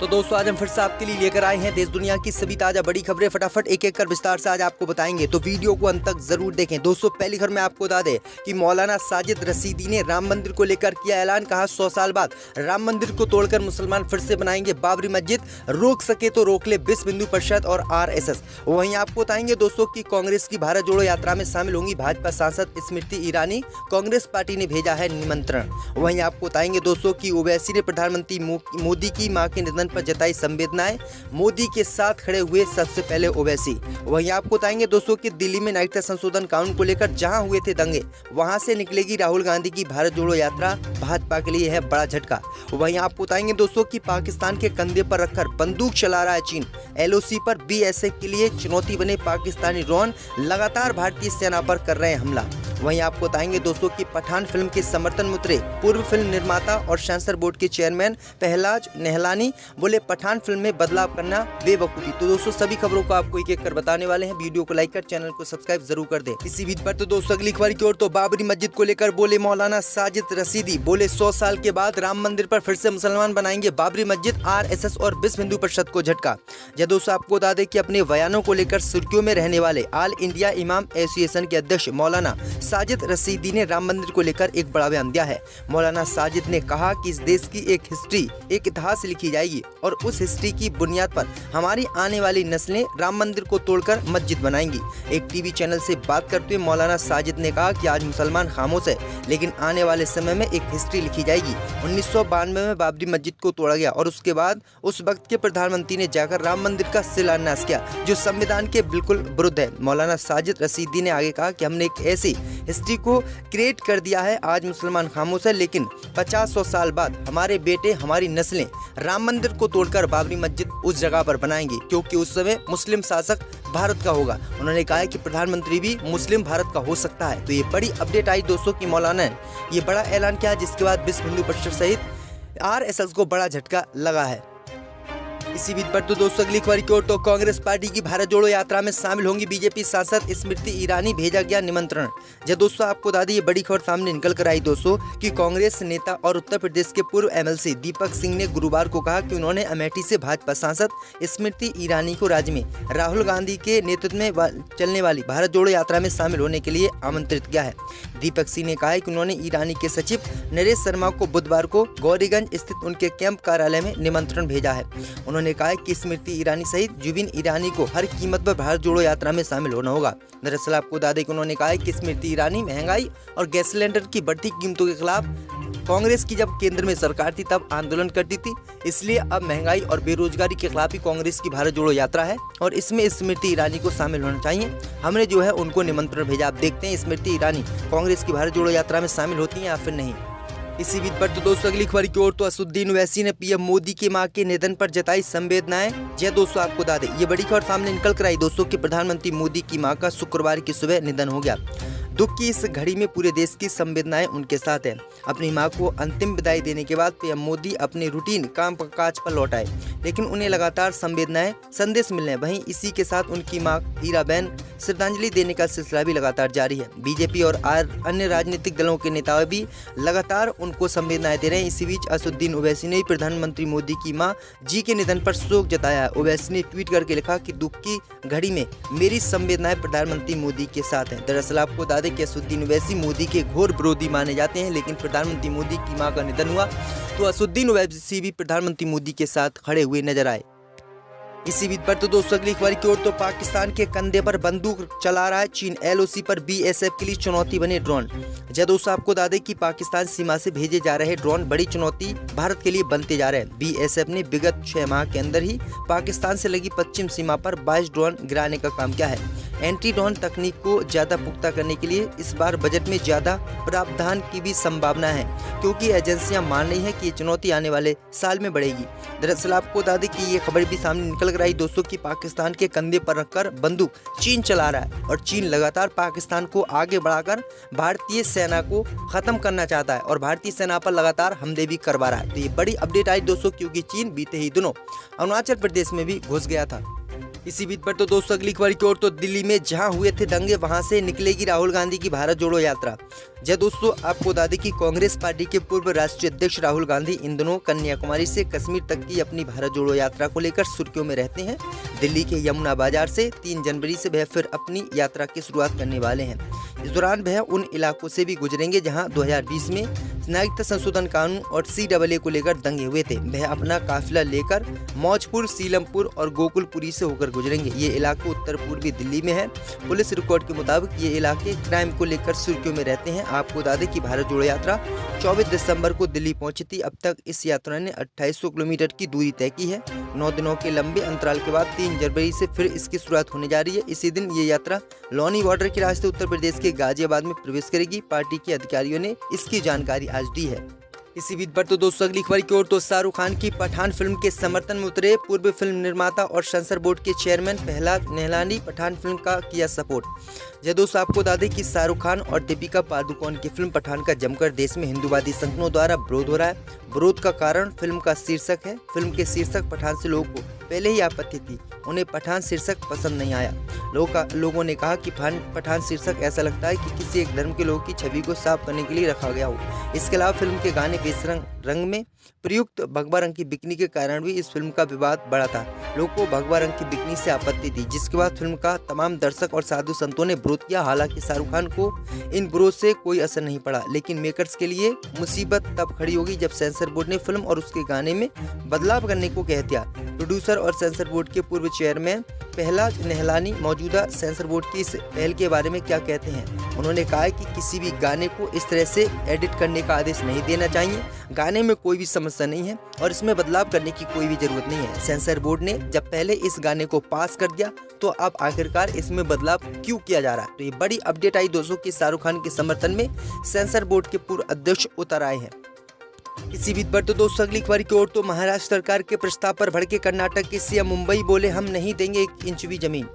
तो दोस्तों आज हम फिर से आपके लिए लेकर आए हैं देश दुनिया की सभी ताजा बड़ी खबरें। फटाफट एक एक कर विस्तार से आज आपको बताएंगे, तो वीडियो को अंत तक जरूर देखें। दोस्तों पहली खबर में आपको बता दें कि मौलाना साजिद रशीदी ने राम मंदिर को लेकर किया ऐलान। कहा 100 साल बाद राम मंदिर को तोड़कर मुसलमान फिर से बनाएंगे बाबरी मस्जिद, रोक सके तो रोक ले विश्व हिंदू परिषद और RSS। वहीं आपको बताएंगे दोस्तों की कांग्रेस की भारत जोड़ो यात्रा में शामिल होंगी भाजपा सांसद स्मृति ईरानी, कांग्रेस पार्टी ने भेजा है निमंत्रण। वहीं आपको बताएंगे दोस्तों की ओवैसी ने प्रधानमंत्री मोदी की मां के निधन पर जताई संवेदनाएं, मोदी के साथ खड़े हुए सबसे पहले ओवैसी। वहीं आपको बताएंगे दोस्तों कि दिल्ली में नागरिकता संशोधन कानून को लेकर जहां हुए थे दंगे, वहां से निकलेगी राहुल गांधी की भारत जोड़ो यात्रा, भाजपा के लिए है बड़ा झटका। वहीं आपको बताएंगे दोस्तों कि पाकिस्तान के कंधे पर रखकर बंदूक चला रहा है चीन, LOC पर BSF के लिए चुनौती बने पाकिस्तानी ड्रोन, लगातार भारतीय सेना पर कर रहे हैं हमला। वहीं आपको बताएंगे दोस्तों कि पठान फिल्म के समर्थन में उतरे पूर्व फिल्म निर्माता और सेंसर बोर्ड के चेयरमैन पहलाज नेहलानी, बोले पठान फिल्म में बदलाव करना बेवकूफी। तो दोस्तों सभी खबरों को आपको एक एक कर बताने वाले हैं, वीडियो को लाइक कर चैनल को सब्सक्राइब जरूर कर दे। इसी बीच पर तो दोस्तों अगली खबर की ओर, तो बाबरी मस्जिद को लेकर बोले मौलाना साजिद रशीदी, बोले 100 साल के बाद राम मंदिर पर फिर से मुसलमान बनाएंगे बाबरी मस्जिद, RSS और विश्व हिंदू परिषद को झटका। जब दोस्तों आपको बता दें कि अपने बयानों को लेकर सुर्खियों में रहने वाले ऑल इंडिया इमाम एसोसिएशन के अध्यक्ष मौलाना साजिद रशीदी ने राम मंदिर को लेकर एक बड़ा बयान दिया है। मौलाना साजिद ने कहा कि इस देश की एक हिस्ट्री, एक इतिहास लिखी जाएगी और उस हिस्ट्री की बुनियाद पर हमारी आने वाली नस्लें राम मंदिर को तोड़कर मस्जिद बनाएंगी। एक टीवी चैनल से बात करते हुए मौलाना साजिद ने कहा कि आज मुसलमान खामोश है, लेकिन आने वाले समय में एक हिस्ट्री लिखी जाएगी। 1992 में बाबरी मस्जिद को तोड़ा गया और उसके बाद उस वक्त के प्रधानमंत्री ने जाकर राम मंदिर का शिलान्यास किया, जो संविधान के बिल्कुल विरुद्ध है। मौलाना साजिद रशीदी ने आगे कहा कि हमने एक ऐसी हिस्ट्री को क्रिएट कर दिया है, आज मुसलमान खामोश है, लेकिन 50-100 साल बाद हमारे बेटे, हमारी नस्लें राम मंदिर को तोड़कर बाबरी मस्जिद उस जगह पर बनाएंगे, क्योंकि उस समय मुस्लिम शासक भारत का होगा। उन्होंने कहा है कि प्रधानमंत्री भी मुस्लिम भारत का हो सकता है। तो ये बड़ी अपडेट आई दोस्तों की मौलाना ने ये बड़ा ऐलान किया, जिसके बाद विश्व हिंदू परिषद सहित RSS को बड़ा झटका लगा है। इसी बीच पर तो दोस्तों अगली खबर की ओर, तो कांग्रेस पार्टी की भारत जोड़ो यात्रा में शामिल होंगी बीजेपी सांसद स्मृति ईरानी, भेजा गया निमंत्रण। जब दोस्तों आपको बता दें ये बड़ी खबर सामने निकल कर आई दोस्तों कि कांग्रेस नेता और उत्तर प्रदेश के पूर्व MLC दीपक सिंह ने गुरुवार को कहा कि उन्होंने अमेठी से भाजपा सांसद स्मृति ईरानी को राज्य में राहुल गांधी के नेतृत्व में चलने वाली भारत जोड़ो यात्रा में शामिल होने के लिए आमंत्रित किया है। दीपक सिंह ने कहा है कि उन्होंने ईरानी के सचिव नरेश शर्मा को बुधवार को गौरीगंज स्थित उनके कैंप कार्यालय में निमंत्रण भेजा है। उन्होंने कहा है कि स्मृति ईरानी सहित जुबिन ईरानी को हर कीमत पर भारत जोड़ो यात्रा में शामिल होना होगा। दरअसल आपको बता दें कि उन्होंने कहा है कि स्मृति ईरानी महंगाई और गैस सिलेंडर की बढ़ती कीमतों के खिलाफ कांग्रेस की जब केंद्र में सरकार थी तब आंदोलन करती थी, इसलिए अब महंगाई और बेरोजगारी के खिलाफ ही कांग्रेस की भारत जोड़ो यात्रा है और इसमें स्मृति ईरानी को शामिल होना चाहिए। हमने जो है उनको निमंत्रण भेजा। आप देखते हैं स्मृति ईरानी कांग्रेस की भारत जोड़ो यात्रा में शामिल होती है या फिर नहीं। इसी बीच पर तो दोस्तों अगली खबर की ओर, तो असदुद्दीन ओवैसी ने PM मोदी की मां के निधन पर जताई संवेदनाएं। जय दोस्तों आपको बता दें ये बड़ी खबर सामने निकल कर आई दोस्तों कि प्रधानमंत्री मोदी की मां का शुक्रवार की सुबह निधन हो गया। दुख की इस घड़ी में पूरे देश की संवेदनाएं उनके साथ हैं। अपनी मां को अंतिम विदाई देने के बाद PM मोदी अपने रूटीन काम काज पर लौट आए, लेकिन उन्हें लगातार संवेदनाएं संदेश मिल रहे हैं। वहीं इसी के साथ उनकी मां हीराबेन श्रद्धांजलि देने का सिलसिला भी लगातार जारी है। बीजेपी और अन्य राजनीतिक दलों के नेता भी लगातार उनको संवेदनाएं दे रहे हैं। इसी बीच असदुद्दीन ओवैसी ने प्रधानमंत्री मोदी की मां जी के निधन पर शोक जताया है। ओवैसी ने ट्वीट करके लिखा कि दुख की घड़ी में मेरी संवेदनाएं प्रधानमंत्री मोदी के साथ हैं। दरअसल आपको बता दें कि असदुद्दीन ओवैसी मोदी के घोर विरोधी माने जाते हैं, लेकिन प्रधानमंत्री मोदी की मां का निधन हुआ तो असदुद्दीन ओवैसी भी प्रधानमंत्री मोदी के साथ खड़े हुए नजर आए। इसी बीच पर तो दोस्तों अगली खबर की ओर, तो पाकिस्तान के कंधे पर बंदूक चला रहा है चीन, LOC पर BSF के लिए चुनौती बने ड्रोन। जब दोस्तों आपको बता दें कि पाकिस्तान सीमा से भेजे जा रहे ड्रोन बड़ी चुनौती भारत के लिए बनते जा रहे हैं। BSF ने विगत 6 माह के अंदर ही पाकिस्तान से लगी पश्चिम सीमा पर 22 ड्रोन गिराने का काम किया है। एंटी ड्रोन तकनीक को ज्यादा पुख्ता करने के लिए इस बार बजट में ज्यादा प्रावधान की भी संभावना है, क्योंकि एजेंसियां मान रही हैं कि ये चुनौती आने वाले साल में बढ़ेगी। दरअसल आपको बता दें कि ये खबर भी सामने निकल कर आई दोस्तों कि पाकिस्तान के कंधे पर रखकर बंदूक चीन चला रहा है और चीन लगातार पाकिस्तान को आगे बढ़ाकर भारतीय सेना को खत्म करना चाहता है और भारतीय सेना पर लगातार हमले भी करवा रहा है। तो ये बड़ी अपडेट आई दोस्तों, क्योंकि चीन बीते ही दिनों अरुणाचल प्रदेश में भी घुस गया था। इसी बीच पर तो दोस्तों अगली खबर की ओर, तो दिल्ली में जहां हुए थे दंगे वहां से निकलेगी राहुल गांधी की भारत जोड़ो यात्रा। जय दोस्तों, आपको बता दें कि कांग्रेस पार्टी के पूर्व राष्ट्रीय अध्यक्ष राहुल गांधी इन दिनों कन्याकुमारी से कश्मीर तक की अपनी भारत जोड़ो यात्रा को लेकर सुर्खियों में रहते हैं। दिल्ली के यमुना बाजार से 3 जनवरी से वह फिर अपनी यात्रा की शुरुआत करने वाले हैं। इस दौरान वह उन इलाकों से भी गुजरेंगे जहां 2020 में नागरिकता संशोधन कानून और CAA को लेकर दंगे हुए थे। वह अपना काफिला लेकर मौजपुर, सीलमपुर और गोकुलपुरी से होकर गुजरेंगे। ये इलाके उत्तर पूर्वी दिल्ली में है। पुलिस रिकॉर्ड के मुताबिक ये इलाके क्राइम को लेकर सुर्खियों में रहते हैं। आपको बता दें कि भारत जोड़ो यात्रा 24 दिसंबर को दिल्ली पहुंची थी। अब तक इस यात्रा ने 2800 किलोमीटर की दूरी तय की है। 9 दिनों के लंबे अंतराल के बाद 3 जनवरी से फिर इसकी शुरुआत होने जा रही है। इसी दिन ये यात्रा लौनी बॉर्डर के रास्ते उत्तर प्रदेश के गाजियाबाद में प्रवेश करेगी। पार्टी के अधिकारियों ने इसकी जानकारी आज दी है। इसी बीच पर तो दोस्तों अगली खबर की ओर तो शाहरुख खान की पठान फिल्म के समर्थन में उतरे पूर्व फिल्म निर्माता और सेंसर बोर्ड के चेयरमैन प्रहलाद निहलानी पठान फिल्म का किया सपोर्ट। जय दोस्तों, आपको बता दें कि शाहरुख खान और दीपिका पादुकोण की फिल्म पठान का जमकर देश में हिंदूवादी संगठनों द्वारा विरोध हो रहा है। विरोध का कारण फिल्म का शीर्षक है। फिल्म के शीर्षक पठान से लोगों को पहले ही आपत्ति थी। उन्हें पठान शीर्षक पसंद नहीं आया। लोगों ने कहा कि पठान शीर्षक ऐसा लगता है कि किसी एक धर्म के लोगों की छवि को साफ करने के लिए रखा गया हो। इसके अलावा फिल्म के गाने बेसरंग रंग में प्रयुक्त भगवा रंग की बिकनी के कारण भी इस फिल्म का विवाद बढ़ा था। लोगों को भगवा रंग की बिकनी से आपत्ति थी, जिसके बाद फिल्म का तमाम दर्शक और साधु संतों ने विरोध किया। हालांकि शाहरुख खान को इन विरोध से कोई असर नहीं पड़ा, लेकिन मेकर्स के लिए मुसीबत तब खड़ी होगी जब सेंसर बोर्ड ने फिल्म और उसके गाने में बदलाव करने को कह दिया। प्रोड्यूसर और सेंसर बोर्ड के पूर्व चेयरमैन प्रहलाद निहलानी मौजूदा सेंसर बोर्ड की इस पहल के बारे में क्या कहते हैं। उन्होंने कहा है कि किसी भी गाने को इस तरह से एडिट करने का आदेश नहीं देना चाहिए। गाने में कोई भी समस्या नहीं है और इसमें बदलाव करने की कोई भी जरूरत नहीं है। सेंसर बोर्ड ने जब पहले इस गाने को पास कर दिया तो अब आखिरकार इसमें बदलाव क्यों किया जा रहा है। तो ये बड़ी अपडेट आई दोस्तों कि शाहरुख खान के समर्थन में सेंसर बोर्ड के पूर्व अध्यक्ष उतर आए हैं। इसी बीच पर तो दोस्तों अगली खबर की ओर तो महाराष्ट्र सरकार के प्रस्ताव पर भड़के कर्नाटक के सीएम मुंबई बोले हम नहीं देंगे 1 इंच भी जमीन।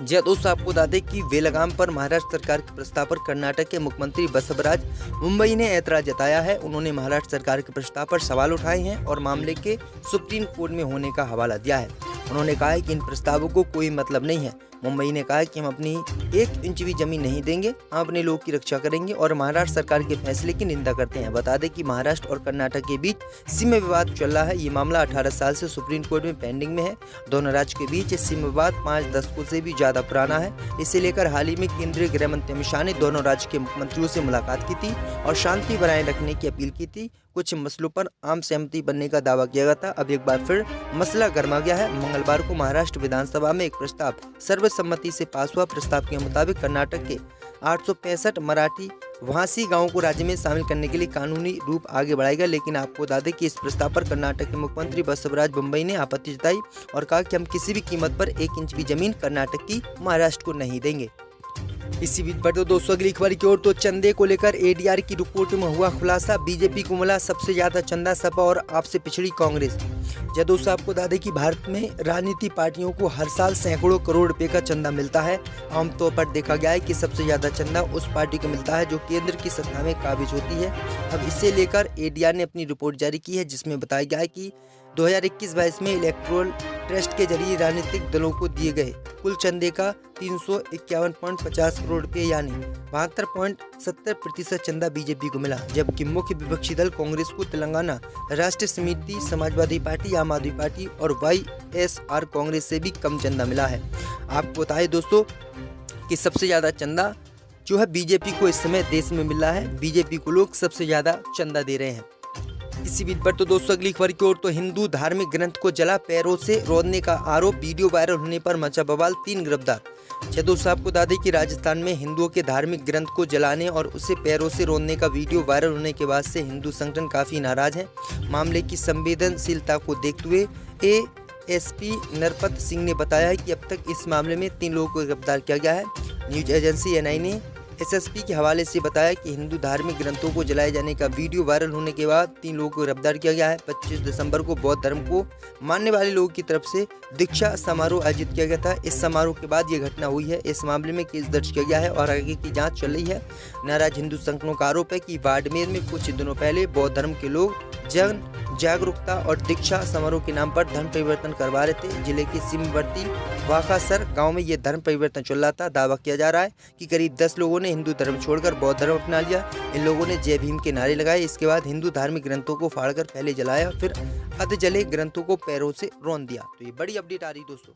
जय दोस्तों, आपको बता दें कि बेलगाम पर महाराष्ट्र सरकार के प्रस्ताव पर कर्नाटक के मुख्यमंत्री बसवराज मुंबई ने ऐतराज जताया है। उन्होंने महाराष्ट्र सरकार के प्रस्ताव पर सवाल उठाए हैं और मामले के सुप्रीम कोर्ट में होने का हवाला दिया है। उन्होंने कहा है कि इन प्रस्तावों को कोई मतलब नहीं है। मुंबई ने कहा है कि हम अपनी 1 इंच भी जमीन नहीं देंगे, हम अपने लोगों की रक्षा करेंगे और महाराष्ट्र सरकार के फैसले की निंदा करते हैं। बता दें कि महाराष्ट्र और कर्नाटक के बीच सीमा विवाद चल रहा है। ये मामला 18 साल से सुप्रीम कोर्ट में पेंडिंग में है। दोनों राज्य के बीच सीमा विवाद 5 दशकों से भी ज्यादा पुराना है। इसे लेकर हाल ही में केंद्रीय गृह मंत्री अमित शाह ने दोनों राज्य के मुख्यमंत्रियों से मुलाकात की थी और शांति बनाए रखने की अपील की थी। कुछ मसलों पर आम सहमति बनने का दावा किया गया था। अब एक बार फिर मसला गर्मा गया है। मंगलवार को महाराष्ट्र विधानसभा में एक प्रस्ताव सर्वसम्मति से पास हुआ। प्रस्ताव के मुताबिक कर्नाटक के 865 मराठी भाषी गांवों को राज्य में शामिल करने के लिए कानूनी रूप आगे बढ़ाएगा। लेकिन आपको बता दें कि इस प्रस्ताव पर कर्नाटक के मुख्यमंत्री बसवराज मुंबई ने आपत्ति जताई और कहा कि हम किसी भी कीमत पर 1 इंच भी जमीन कर्नाटक की महाराष्ट्र को नहीं देंगे। इसी बीच पर तो दोस्तों अगली खबर की ओर तो चंदे को लेकर ADR की रिपोर्ट में हुआ खुलासा। बीजेपी को मिला सबसे ज्यादा चंदा, सपा और आपसे पिछड़ी कांग्रेस। जय दोस्तों, आपको बता दें कि भारत में राजनीति पार्टियों को हर साल सैकड़ों करोड़ रुपए का चंदा मिलता है। आमतौर पर देखा गया है कि सबसे ज्यादा चंदा उस पार्टी को मिलता है जो केंद्र की सत्ता में काबिज होती है। अब इसे लेकर ADR ने अपनी रिपोर्ट जारी की है, जिसमें बताया गया है कि 2021-22 में इलेक्टोरल ट्रस्ट के जरिए राजनीतिक दलों को दिए गए कुल चंदे का 351.50 करोड़ रुपए यानी 72.70% चंदा बीजेपी को मिला, जबकि मुख्य विपक्षी दल कांग्रेस को तेलंगाना राष्ट्र समिति, समाजवादी पार्टी, आम आदमी पार्टी और YSR कांग्रेस से भी कम चंदा मिला है। आपको बताएं दोस्तों कि सबसे ज्यादा चंदा जो है बीजेपी को इस समय देश में मिल रहा है। बीजेपी को लोग सबसे ज्यादा चंदा दे रहे हैं। इसी बीच पर तो दोस्तों अगली खबर की ओर तो हिंदू धार्मिक ग्रंथ को जला पैरों से रौंदने का आरोप, वीडियो वायरल होने पर मचा बवाल, 3 गिरफ्तार। जय दोस्तों, आपको बता दें कि राजस्थान में हिंदुओं के धार्मिक ग्रंथ को जलाने और उसे पैरों से रौंदने का वीडियो वायरल होने के बाद से हिंदू संगठन काफी नाराज हैं। मामले की संवेदनशीलता को देखते हुए ASP नरपत सिंह ने बताया है कि अब तक इस मामले में 3 लोगों को गिरफ्तार किया गया है। न्यूज एजेंसी NI ने SSP के हवाले से बताया कि हिंदू धार्मिक ग्रंथों को जलाए जाने का वीडियो वायरल होने के बाद 3 लोगों को गिरफ्तार किया गया है। 25 दिसंबर को बौद्ध धर्म को मानने वाले लोगों की तरफ से दीक्षा समारोह आयोजित किया गया था। इस समारोह के बाद ये घटना हुई है। इस मामले में केस दर्ज किया गया है और आगे की जांच चल रही है। नाराज हिंदू संगठनों का आरोप है कि बाड़मेर में कुछ दिनों पहले बौद्ध धर्म के लोग जन जागरूकता और दीक्षा समारोह के नाम पर धर्म परिवर्तन करवा रहे थे। जिले के सीमावर्ती वाखासर गांव में ये धर्म परिवर्तन चल रहा था। दावा किया जा रहा है कि करीब 10 लोगों ने हिंदू धर्म छोड़कर बौद्ध धर्म अपना लिया। इन लोगों ने जय भीम के नारे लगाए। इसके बाद हिंदू धार्मिक ग्रंथों को फाड़कर पहले जलाया, फिर अध जले ग्रंथों को पैरों से रौंद दिया। तो ये बड़ी अपडेट आ रही दोस्तों।